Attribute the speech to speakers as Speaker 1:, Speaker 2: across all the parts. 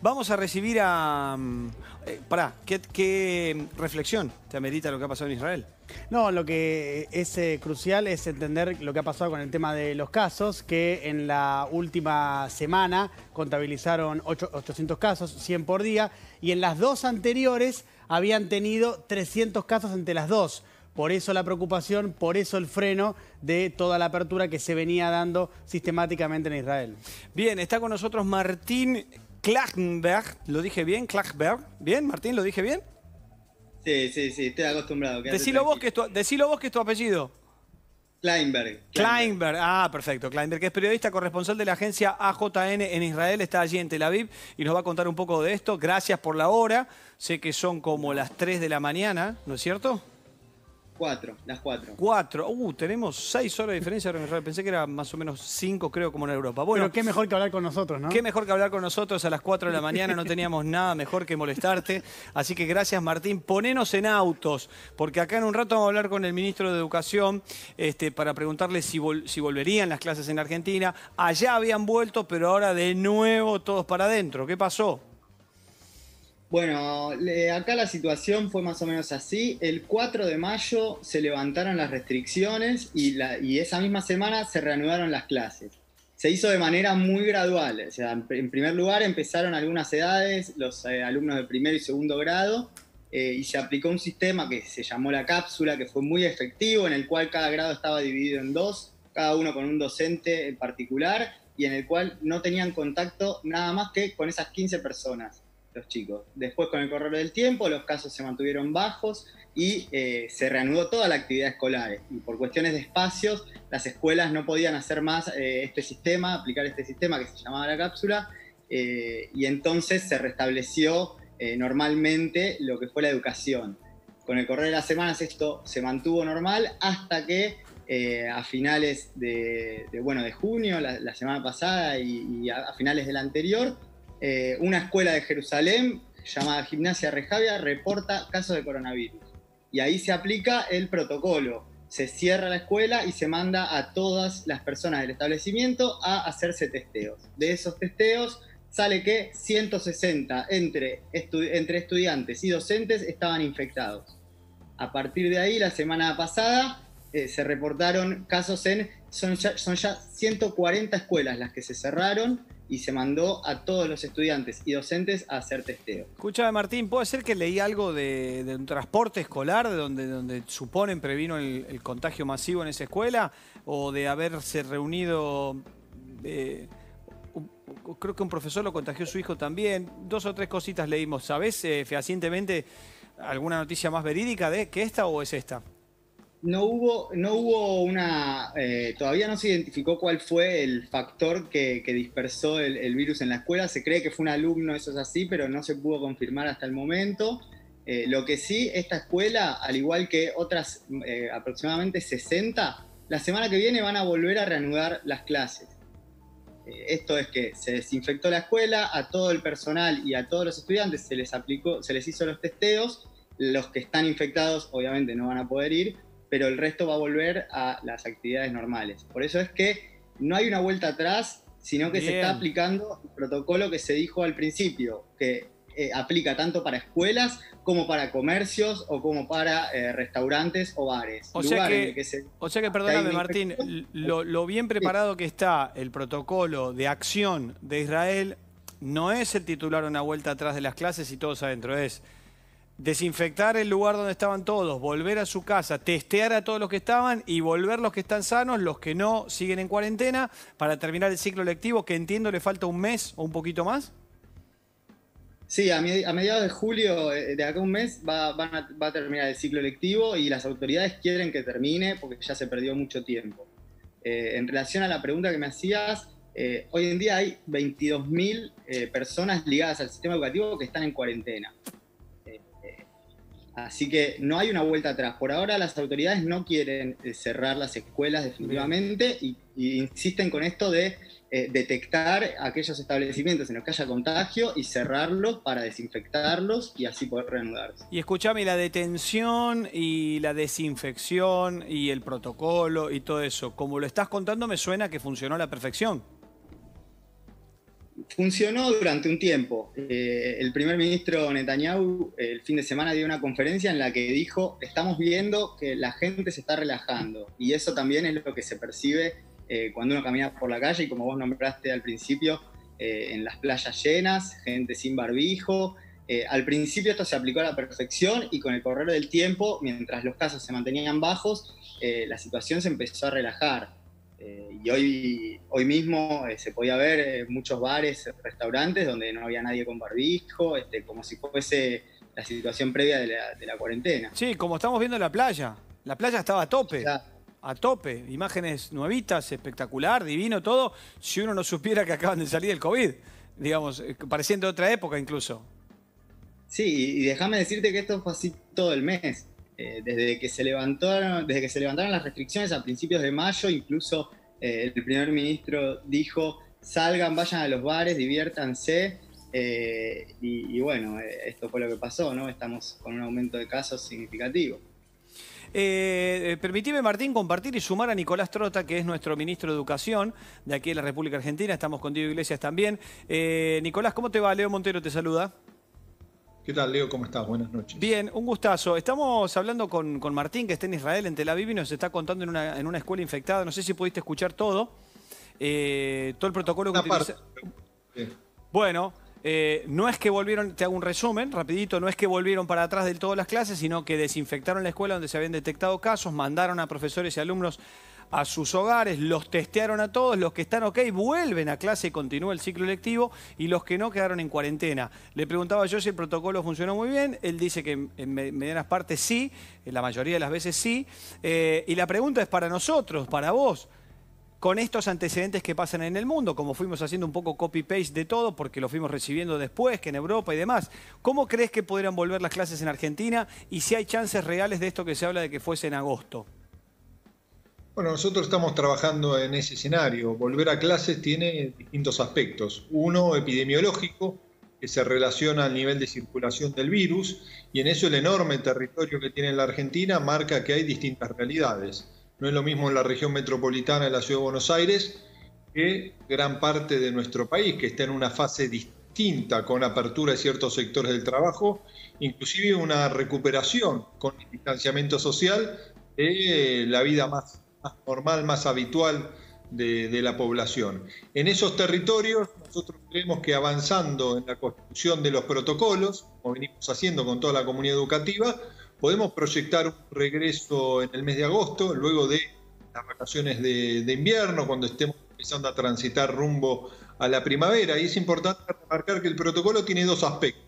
Speaker 1: Vamos a recibir a... pará, ¿qué reflexión te amerita lo que ha pasado en Israel?
Speaker 2: No, lo que es crucial es entender lo que ha pasado con el tema de los casos, que en la última semana contabilizaron 800 casos, 100 por día, y en las dos anteriores habían tenido 300 casos entre las dos. Por eso la preocupación, por eso el freno de toda la apertura que se venía dando sistemáticamente en Israel.
Speaker 1: Bien, está con nosotros Martín Klachberg. ¿Lo dije bien? Klachberg. ¿Bien, Martín? ¿Lo dije bien?
Speaker 3: Sí, estoy acostumbrado.
Speaker 1: Decilo vos que es tu apellido.
Speaker 3: Kleinberg.
Speaker 1: Kleinberg, perfecto. Kleinberg, que es periodista corresponsal de la agencia AJN en Israel, está allí en Tel Aviv y nos va a contar un poco de esto. Gracias por la hora. Sé que son como las 3 de la mañana, ¿no es cierto?
Speaker 3: Las 4.
Speaker 1: 4. Tenemos 6 horas de diferencia ahora en Israel. Pensé que era más o menos 5, creo, como en Europa. Bueno,
Speaker 2: pero qué mejor que hablar con nosotros, ¿no?
Speaker 1: Qué mejor que hablar con nosotros a las 4 de la mañana. No teníamos nada mejor que molestarte. Así que gracias, Martín. Ponenos en autos, porque acá en un rato vamos a hablar con el ministro de Educación para preguntarle si volverían las clases en Argentina. Allá habían vuelto, pero ahora de nuevo todos para adentro. ¿Qué pasó?
Speaker 3: Bueno, acá la situación fue más o menos así. El 4 de mayo se levantaron las restricciones y esa misma semana se reanudaron las clases. Se hizo de manera muy gradual. O sea, en primer lugar empezaron algunas edades, los alumnos de primer y segundo grado, y se aplicó un sistema que se llamó la cápsula, que fue muy efectivo, en el cual cada grado estaba dividido en dos, cada uno con un docente en particular, y en el cual no tenían contacto nada más que con esas 15 personas. Los chicos. Después, con el correr del tiempo, los casos se mantuvieron bajos y se reanudó toda la actividad escolar. Y por cuestiones de espacios, las escuelas no podían hacer más aplicar este sistema que se llamaba la cápsula, y entonces se restableció normalmente lo que fue la educación. Con el correr de las semanas esto se mantuvo normal hasta que a finales de junio, la semana pasada y a finales del anterior, una escuela de Jerusalén llamada Gimnasia Rejavia reporta casos de coronavirus. Y ahí se aplica el protocolo. Se cierra la escuela y se manda a todas las personas del establecimiento a hacerse testeos. De esos testeos sale que 160 entre estudiantes y docentes estaban infectados. A partir de ahí, la semana pasada, se reportaron casos son ya 140 escuelas las que se cerraron, y se mandó a todos los estudiantes y docentes a hacer testeo.
Speaker 1: Escuchame, Martín, ¿puede ser que leí algo de un transporte escolar de donde suponen previno el contagio masivo en esa escuela? ¿O de haberse reunido... creo que un profesor lo contagió su hijo también. 2 o 3 cositas leímos. ¿Sabés fehacientemente alguna noticia más verídica que esta o es esta?
Speaker 3: No hubo todavía no se identificó cuál fue el factor que dispersó el virus en la escuela. Se cree que fue un alumno, eso es así, pero no se pudo confirmar hasta el momento. Lo que sí, esta escuela, al igual que otras aproximadamente 60, la semana que viene van a volver a reanudar las clases. Esto es que se desinfectó la escuela, a todo el personal y a todos los estudiantes se les hizo los testeos. Los que están infectados obviamente no van a poder ir, pero el resto va a volver a las actividades normales. Por eso es que no hay una vuelta atrás, sino que se está aplicando el protocolo que se dijo al principio, que aplica tanto para escuelas como para comercios o como para restaurantes o bares.
Speaker 1: O sea que, perdóname, Martín, lo bien preparado que está el protocolo de acción de Israel no es el titular una vuelta atrás de las clases y todos adentro, es desinfectar el lugar donde estaban todos, volver a su casa, testear a todos los que estaban y volver los que están sanos, los que no siguen en cuarentena, para terminar el ciclo lectivo, que entiendo le falta un mes o un poquito más.
Speaker 3: Sí, a mediados de julio, de acá a un mes, va a terminar el ciclo lectivo y las autoridades quieren que termine porque ya se perdió mucho tiempo. En relación a la pregunta que me hacías, hoy en día hay 22.000 personas ligadas al sistema educativo que están en cuarentena. Así que no hay una vuelta atrás. Por ahora las autoridades no quieren cerrar las escuelas definitivamente y insisten con esto de detectar aquellos establecimientos en los que haya contagio y cerrarlos para desinfectarlos y así poder reanudarse.
Speaker 1: Y escuchame, la detención y la desinfección y el protocolo y todo eso, como lo estás contando, me suena que funcionó a la perfección.
Speaker 3: funcionó durante un tiempo. El primer ministro Netanyahu el fin de semana dio una conferencia en la que dijo: estamos viendo que la gente se está relajando, y eso también es lo que se percibe cuando uno camina por la calle, y como vos nombraste al principio, en las playas llenas, gente sin barbijo. Al principio esto se aplicó a la perfección, y con el correr del tiempo, mientras los casos se mantenían bajos, la situación se empezó a relajar. Y hoy mismo se podía ver muchos bares, restaurantes donde no había nadie con barbijo, como si fuese la situación previa de la cuarentena.
Speaker 1: Sí, como estamos viendo en la playa. La playa estaba a tope.
Speaker 3: Ya.
Speaker 1: A tope. Imágenes nuevitas, espectacular, divino todo. Si uno no supiera que acaban de salir del COVID. Digamos, pareciendo de otra época incluso.
Speaker 3: Sí, y déjame decirte que esto fue así todo el mes. Desde que se levantaron las restricciones a principios de mayo, incluso el primer ministro dijo: salgan, vayan a los bares, diviértanse. Y bueno, esto fue lo que pasó, ¿no? Estamos con un aumento de casos significativo.
Speaker 1: Permitime, Martín, compartir y sumar a Nicolás Trota, que es nuestro ministro de Educación de aquí de la República Argentina. Estamos con Diego Iglesias también. Nicolás, ¿cómo te va? Leo Montero te saluda.
Speaker 4: ¿Qué tal, Leo? ¿Cómo estás? Buenas noches.
Speaker 1: Bien, un gustazo. Estamos hablando con Martín, que está en Israel, en Tel Aviv, y nos está contando en una escuela infectada. No sé si pudiste escuchar todo. Todo el protocolo que utiliza. Bueno, no es que volvieron, te hago un resumen rapidito, no es que volvieron para atrás del todo las clases, sino que desinfectaron la escuela donde se habían detectado casos, mandaron a profesores y alumnos a sus hogares, los testearon a todos, los que están ok vuelven a clase y continúa el ciclo lectivo, y los que no quedaron en cuarentena. Le preguntaba yo si el protocolo funcionó muy bien, él dice que en medianas partes sí, en la mayoría de las veces sí, y la pregunta es para nosotros, para vos, con estos antecedentes que pasan en el mundo, como fuimos haciendo un poco copy-paste de todo, porque lo fuimos recibiendo después, que en Europa y demás, ¿cómo crees que podrían volver las clases en Argentina? Y si hay chances reales de esto que se habla de que fuese en agosto.
Speaker 4: Bueno, nosotros estamos trabajando en ese escenario. Volver a clases tiene distintos aspectos. Uno, epidemiológico, que se relaciona al nivel de circulación del virus, y en eso el enorme territorio que tiene la Argentina marca que hay distintas realidades. No es lo mismo en la región metropolitana de la Ciudad de Buenos Aires que gran parte de nuestro país, que está en una fase distinta, con apertura de ciertos sectores del trabajo, inclusive una recuperación con el distanciamiento social de la vida más normal, más habitual de la población. En esos territorios nosotros creemos que avanzando en la construcción de los protocolos, como venimos haciendo con toda la comunidad educativa, podemos proyectar un regreso en el mes de agosto, luego de las vacaciones de invierno, cuando estemos empezando a transitar rumbo a la primavera. Y es importante remarcar que el protocolo tiene dos aspectos.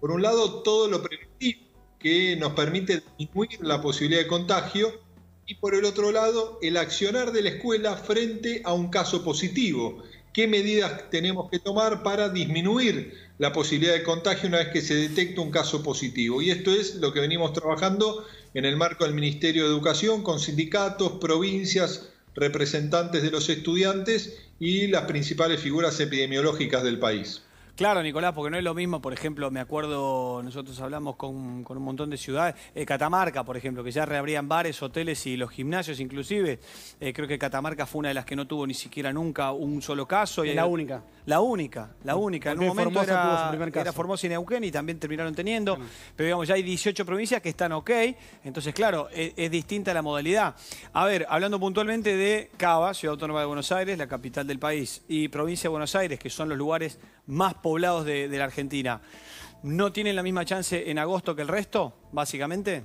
Speaker 4: Por un lado, todo lo preventivo, que nos permite disminuir la posibilidad de contagio, y por el otro lado, el accionar de la escuela frente a un caso positivo. ¿Qué medidas tenemos que tomar para disminuir la posibilidad de contagio una vez que se detecta un caso positivo? Y esto es lo que venimos trabajando en el marco del Ministerio de Educación, con sindicatos, provincias, representantes de los estudiantes y las principales figuras epidemiológicas del país.
Speaker 1: Claro, Nicolás, porque no es lo mismo, por ejemplo, me acuerdo, nosotros hablamos con un montón de ciudades, Catamarca, por ejemplo, que ya reabrían bares, hoteles y los gimnasios inclusive. Creo que Catamarca fue una de las que no tuvo ni siquiera nunca un solo caso.
Speaker 2: Y la única.
Speaker 1: La única. En un momento era Formosa y Neuquén, y también terminaron teniendo. Bueno. Pero digamos, ya hay 18 provincias que están ok. Entonces, claro, es distinta la modalidad. A ver, hablando puntualmente de Cava, Ciudad Autónoma de Buenos Aires, la capital del país, y provincia de Buenos Aires, que son los lugares más poblados de la Argentina, ¿no tienen la misma chance en agosto que el resto, básicamente?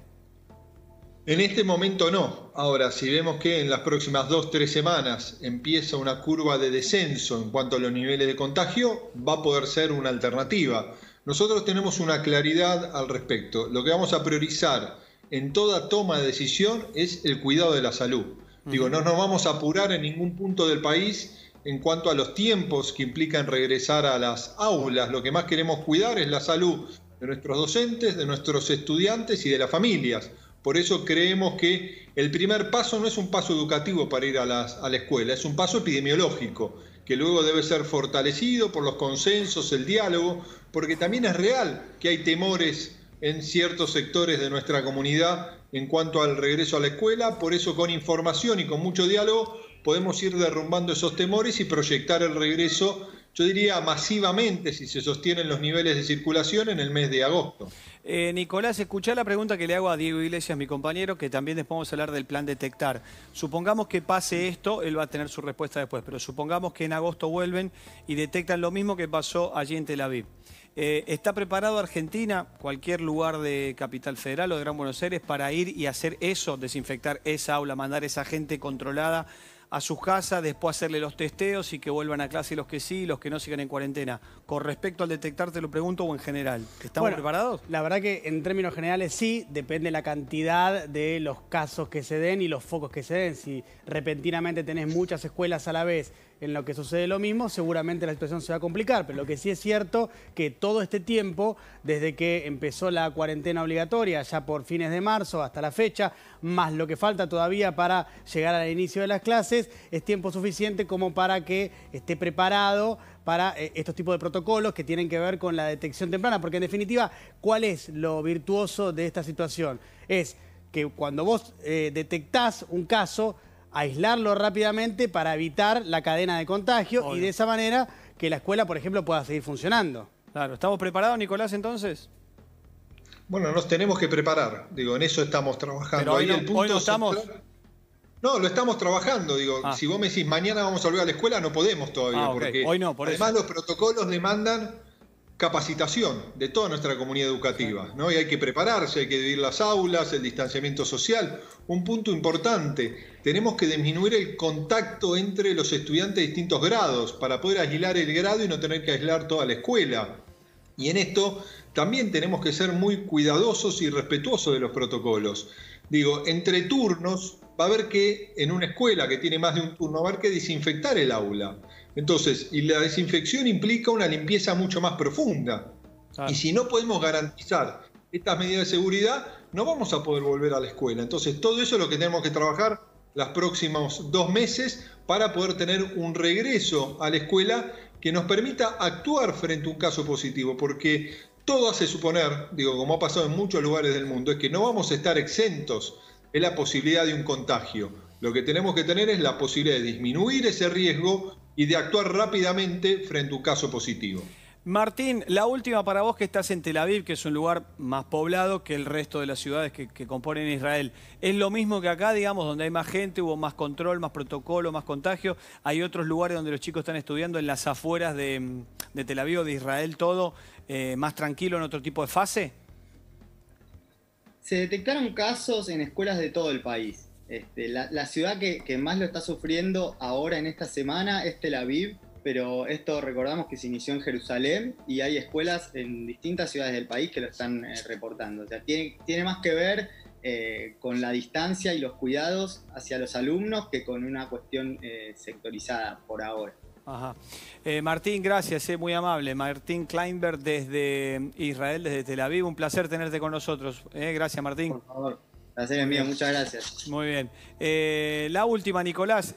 Speaker 4: En este momento no. Ahora, si vemos que en las próximas 2-3 semanas empieza una curva de descenso en cuanto a los niveles de contagio, va a poder ser una alternativa. Nosotros tenemos una claridad al respecto. Lo que vamos a priorizar en toda toma de decisión es el cuidado de la salud. Digo, no nos vamos a apurar en ningún punto del país en cuanto a los tiempos que implican regresar a las aulas. Lo que más queremos cuidar es la salud de nuestros docentes, de nuestros estudiantes y de las familias. Por eso creemos que el primer paso no es un paso educativo para ir a la escuela, es un paso epidemiológico, que luego debe ser fortalecido por los consensos, el diálogo, porque también es real que hay temores en ciertos sectores de nuestra comunidad en cuanto al regreso a la escuela. Por eso, con información y con mucho diálogo, podemos ir derrumbando esos temores y proyectar el regreso yo diría masivamente, si se sostienen los niveles de circulación, en el mes de agosto.
Speaker 1: Nicolás, escuchá la pregunta que le hago a Diego Iglesias, mi compañero, que también después vamos a hablar del plan Detectar. Supongamos que pase esto, él va a tener su respuesta después, pero supongamos que en agosto vuelven y detectan lo mismo que pasó allí en Tel Aviv. ¿Está preparado Argentina, cualquier lugar de Capital Federal o de Gran Buenos Aires, para ir y hacer eso, desinfectar esa aula, mandar a esa gente controlada a sus casas, después hacerle los testeos y que vuelvan a clase los que sí y los que no sigan en cuarentena? Con respecto al detectar, te lo pregunto, o en general, ¿estamos preparados?
Speaker 2: La verdad que en términos generales sí, depende la cantidad de los casos que se den y los focos que se den. Si repentinamente tenés muchas escuelas a la vez en lo que sucede lo mismo, seguramente la situación se va a complicar. Pero lo que sí es cierto que todo este tiempo, desde que empezó la cuarentena obligatoria, ya por fines de marzo hasta la fecha, más lo que falta todavía para llegar al inicio de las clases, es tiempo suficiente como para que esté preparado para estos tipos de protocolos que tienen que ver con la detección temprana. Porque en definitiva, ¿cuál es lo virtuoso de esta situación? Es que cuando vos detectás un caso, aislarlo rápidamente para evitar la cadena de contagio. Obvio. Y de esa manera que la escuela, por ejemplo, pueda seguir funcionando.
Speaker 1: Claro, ¿estamos preparados, Nicolás, entonces?
Speaker 4: Bueno, nos tenemos que preparar, digo, en eso estamos trabajando.
Speaker 1: Pero hoy no estamos...
Speaker 4: No, lo estamos trabajando, digo, si vos me decís mañana vamos a volver a la escuela, no podemos todavía, porque
Speaker 1: hoy no, por
Speaker 4: además
Speaker 1: eso.
Speaker 4: Los protocolos demandan capacitación de toda nuestra comunidad educativa, ¿no? Y hay que prepararse, hay que dividir las aulas, el distanciamiento social. Un punto importante, tenemos que disminuir el contacto entre los estudiantes de distintos grados para poder aislar el grado y no tener que aislar toda la escuela. Y en esto también tenemos que ser muy cuidadosos y respetuosos de los protocolos. Digo, entre turnos va a haber que, en una escuela que tiene más de un turno, va a haber que desinfectar el aula. Entonces, y la desinfección implica una limpieza mucho más profunda. Claro. Y si no podemos garantizar estas medidas de seguridad, no vamos a poder volver a la escuela. Entonces, todo eso es lo que tenemos que trabajar los próximos 2 meses para poder tener un regreso a la escuela que nos permita actuar frente a un caso positivo. Porque todo hace suponer, digo, como ha pasado en muchos lugares del mundo, es que no vamos a estar exentos de la posibilidad de un contagio. Lo que tenemos que tener es la posibilidad de disminuir ese riesgo y de actuar rápidamente frente a un caso positivo.
Speaker 1: Martín, la última para vos, que estás en Tel Aviv, que es un lugar más poblado que el resto de las ciudades que componen Israel. ¿Es lo mismo que acá, digamos, donde hay más gente, hubo más control, más protocolo, más contagio? ¿Hay otros lugares donde los chicos están estudiando en las afueras de Tel Aviv o de Israel, todo más tranquilo, en otro tipo de fase?
Speaker 3: Se detectaron casos en escuelas de todo el país. La ciudad que más lo está sufriendo ahora en esta semana es Tel Aviv, pero esto recordamos que se inició en Jerusalén y hay escuelas en distintas ciudades del país que lo están reportando. O sea, tiene más que ver con la distancia y los cuidados hacia los alumnos que con una cuestión sectorizada por ahora.
Speaker 1: Ajá. Martín, gracias, muy amable. Martín Kleinberg desde Israel, desde Tel Aviv. Un placer tenerte con nosotros. Gracias, Martín.
Speaker 3: Por favor. Placer es mío, muchas gracias.
Speaker 1: Muy bien. La última, Nicolás.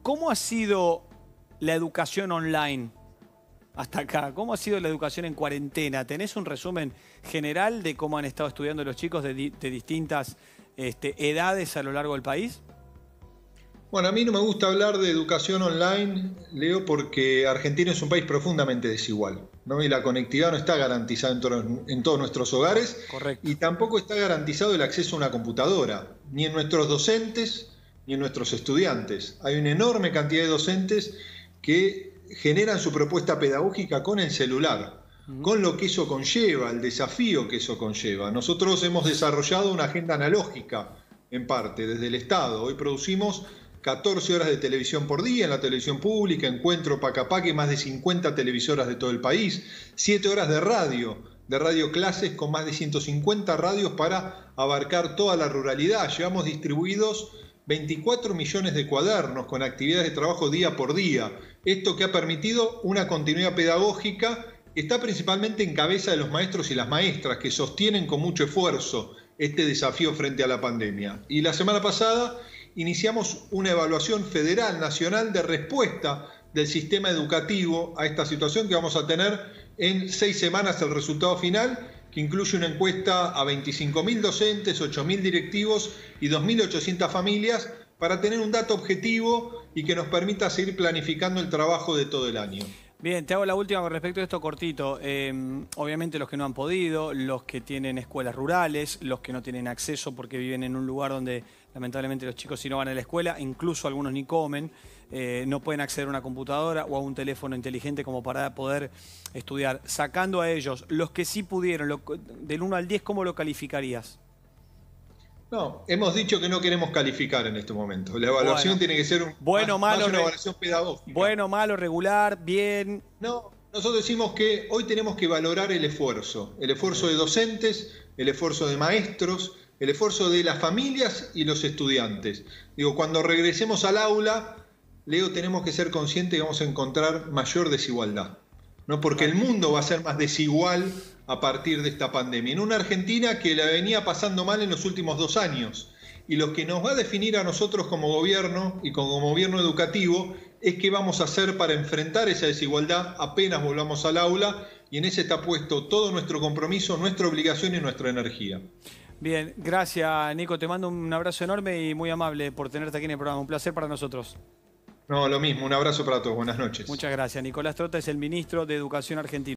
Speaker 1: ¿Cómo ha sido la educación online hasta acá? ¿Cómo ha sido la educación en cuarentena? ¿Tenés un resumen general de cómo han estado estudiando los chicos de distintas edades a lo largo del país?
Speaker 4: Bueno, a mí no me gusta hablar de educación online, Leo, porque Argentina es un país profundamente desigual, ¿no? Y la conectividad no está garantizada en todos nuestros hogares.
Speaker 1: Correcto.
Speaker 4: Y tampoco está garantizado el acceso a una computadora, ni en nuestros docentes, ni en nuestros estudiantes. Hay una enorme cantidad de docentes que generan su propuesta pedagógica con el celular, con lo que eso conlleva, el desafío que eso conlleva. Nosotros hemos desarrollado una agenda analógica, en parte, desde el Estado. Hoy producimos 14 horas de televisión por día en la televisión pública, Encuentro, Pacapaque, más de 50 televisoras de todo el país, 7 horas de radio clases con más de 150 radios para abarcar toda la ruralidad. Llevamos distribuidos 24 millones de cuadernos con actividades de trabajo día por día. Esto que ha permitido una continuidad pedagógica que está principalmente en cabeza de los maestros y las maestras, que sostienen con mucho esfuerzo este desafío frente a la pandemia. Y la semana pasada iniciamos una evaluación federal, nacional, de respuesta del sistema educativo a esta situación, que vamos a tener en 6 semanas el resultado final, que incluye una encuesta a 25.000 docentes, 8.000 directivos y 2.800 familias para tener un dato objetivo y que nos permita seguir planificando el trabajo de todo el año.
Speaker 1: Bien, te hago la última con respecto a esto cortito. Obviamente los que no han podido, los que tienen escuelas rurales, los que no tienen acceso porque viven en un lugar donde lamentablemente los chicos si no van a la escuela, incluso algunos ni comen, no pueden acceder a una computadora o a un teléfono inteligente como para poder estudiar. Sacando a ellos, los que sí pudieron, del 1 al 10, ¿cómo lo calificarías?
Speaker 4: No, hemos dicho que no queremos calificar en este momento. La evaluación tiene que ser más una evaluación pedagógica.
Speaker 1: Bueno, malo, regular, bien.
Speaker 4: No, nosotros decimos que hoy tenemos que valorar el esfuerzo de docentes, el esfuerzo de maestros, el esfuerzo de las familias y los estudiantes. Digo, cuando regresemos al aula, Leo, tenemos que ser conscientes que vamos a encontrar mayor desigualdad, ¿no? Porque el mundo va a ser más desigual a partir de esta pandemia. En una Argentina que la venía pasando mal en los últimos 2 años. Y lo que nos va a definir a nosotros como gobierno y como gobierno educativo es qué vamos a hacer para enfrentar esa desigualdad apenas volvamos al aula, y en ese está puesto todo nuestro compromiso, nuestra obligación y nuestra energía.
Speaker 1: Bien, gracias Nico, te mando un abrazo enorme y muy amable por tenerte aquí en el programa. Un placer para nosotros.
Speaker 4: No, lo mismo, un abrazo para todos, buenas noches.
Speaker 1: Muchas gracias. Nicolás Trota es el ministro de Educación argentino.